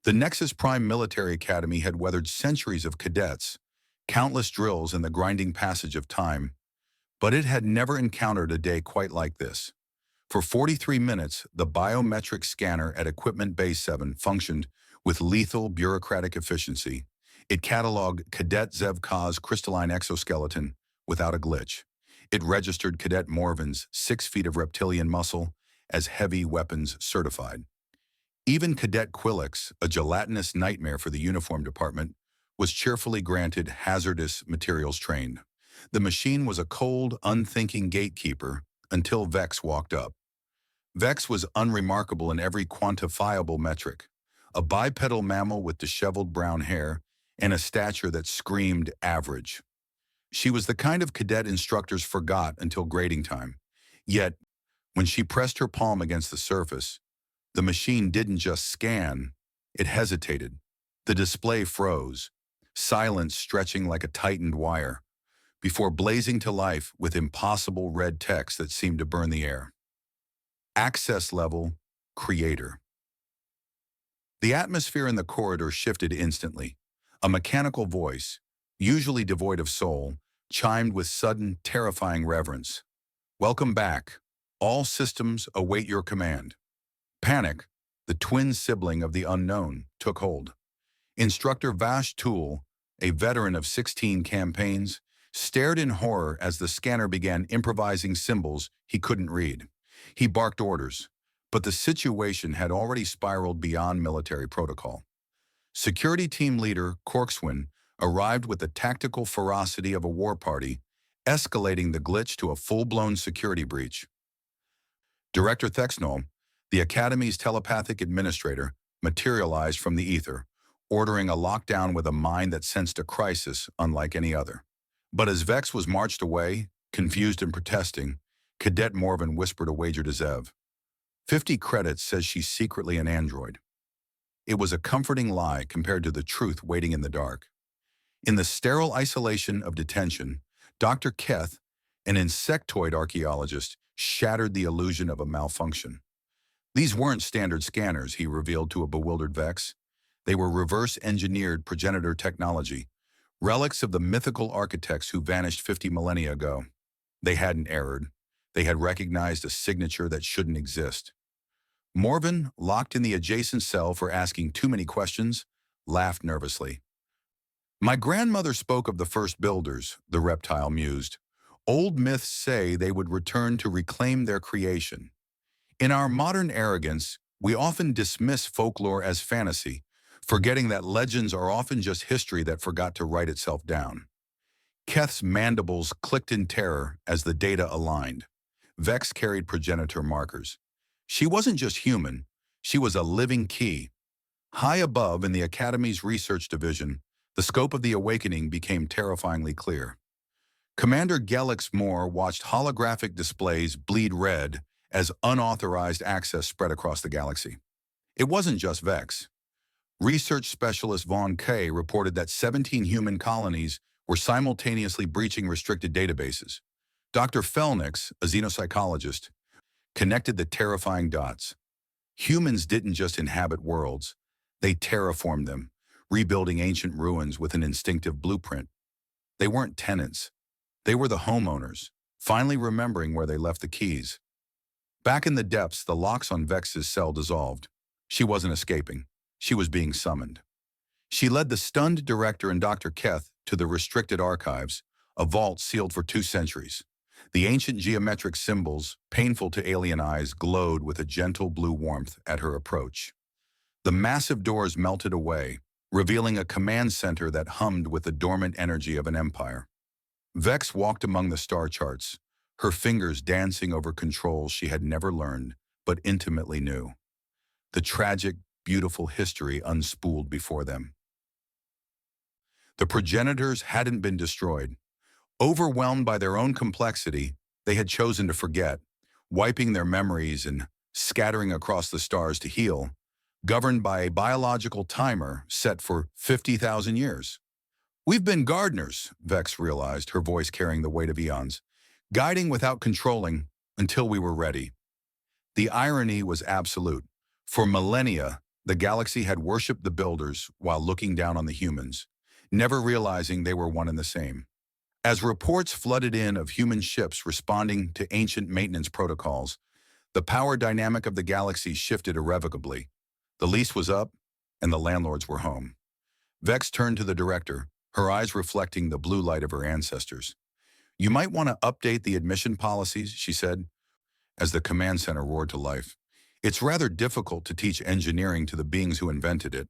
The Nexus Prime Military Academy had weathered centuries of cadets, countless drills and the grinding passage of time, but it had never encountered a day quite like this. For 43 minutes, the biometric scanner at Equipment Bay 7 functioned with lethal bureaucratic efficiency. It cataloged Cadet Zevkaz's crystalline exoskeleton without a glitch. It registered Cadet Morven's 6 feet of reptilian muscle as heavy weapons certified. Even Cadet Quillix, a gelatinous nightmare for the uniform department, was cheerfully granted hazardous materials trained. The machine was a cold, unthinking gatekeeper until Vex walked up. Vex was unremarkable in every quantifiable metric, a bipedal mammal with disheveled brown hair and a stature that screamed average. She was the kind of cadet instructors forgot until grading time. Yet, when she pressed her palm against the surface, the machine didn't just scan, it hesitated. The display froze, silence stretching like a tightened wire, before blazing to life with impossible red text that seemed to burn the air. Access level, creator. The atmosphere in the corridor shifted instantly. A mechanical voice, usually devoid of soul, chimed with sudden, terrifying reverence. Welcome back. All systems await your command. Panic, the twin sibling of the unknown, took hold. Instructor Vash Tool, a veteran of 16 campaigns, stared in horror as the scanner began improvising symbols he couldn't read. He barked orders, but the situation had already spiraled beyond military protocol. Security team leader Corkswin arrived with the tactical ferocity of a war party, escalating the glitch to a full-blown security breach. Director Thexnol, the Academy's telepathic administrator, materialized from the ether, ordering a lockdown with a mind that sensed a crisis unlike any other. But as Vex was marched away, confused and protesting, Cadet Morven whispered a wager to Zev. 50 credits says she's secretly an android. It was a comforting lie compared to the truth waiting in the dark. In the sterile isolation of detention, Dr. Keth, an insectoid archaeologist, shattered the illusion of a malfunction. These weren't standard scanners, he revealed to a bewildered Vex. They were reverse-engineered progenitor technology, relics of the mythical architects who vanished 50 millennia ago. They hadn't erred. They had recognized a signature that shouldn't exist. Morven, locked in the adjacent cell for asking too many questions, laughed nervously. My grandmother spoke of the first builders, the reptile mused. Old myths say they would return to reclaim their creation. In our modern arrogance, we often dismiss folklore as fantasy, forgetting that legends are often just history that forgot to write itself down. Keth's mandibles clicked in terror as the data aligned. Vex carried progenitor markers. She wasn't just human, she was a living key. High above in the Academy's research division, the scope of the awakening became terrifyingly clear. Commander Gelix Moore watched holographic displays bleed red as unauthorized access spread across the galaxy. It wasn't just Vex. Research specialist Vaughn Kay reported that 17 human colonies were simultaneously breaching restricted databases. Dr. Felnix, a xenopsychologist, connected the terrifying dots. Humans didn't just inhabit worlds, they terraformed them, rebuilding ancient ruins with an instinctive blueprint. They weren't tenants. They were the homeowners, finally remembering where they left the keys. Back in the depths, the locks on Vex's cell dissolved. She wasn't escaping. She was being summoned. She led the stunned director and Dr. Keth to the restricted archives, a vault sealed for 2 centuries. The ancient geometric symbols, painful to alien eyes, glowed with a gentle blue warmth at her approach. The massive doors melted away, revealing a command center that hummed with the dormant energy of an empire. Vex walked among the star charts, her fingers dancing over controls she had never learned, but intimately knew. The tragic, beautiful history unspooled before them. The progenitors hadn't been destroyed. Overwhelmed by their own complexity, they had chosen to forget, wiping their memories and scattering across the stars to heal, governed by a biological timer set for 50,000 years. We've been gardeners, Vex realized, her voice carrying the weight of eons, guiding without controlling until we were ready. The irony was absolute. For millennia, The galaxy had worshipped the builders while looking down on the humans, never realizing they were one and the same. As reports flooded in of human ships responding to ancient maintenance protocols, the power dynamic of the galaxy shifted irrevocably. The lease was up, and the landlords were home. Vex turned to the director, her eyes reflecting the blue light of her ancestors. "You might want to update the admission policies," she said, as the command center roared to life. "It's rather difficult to teach engineering to the beings who invented it."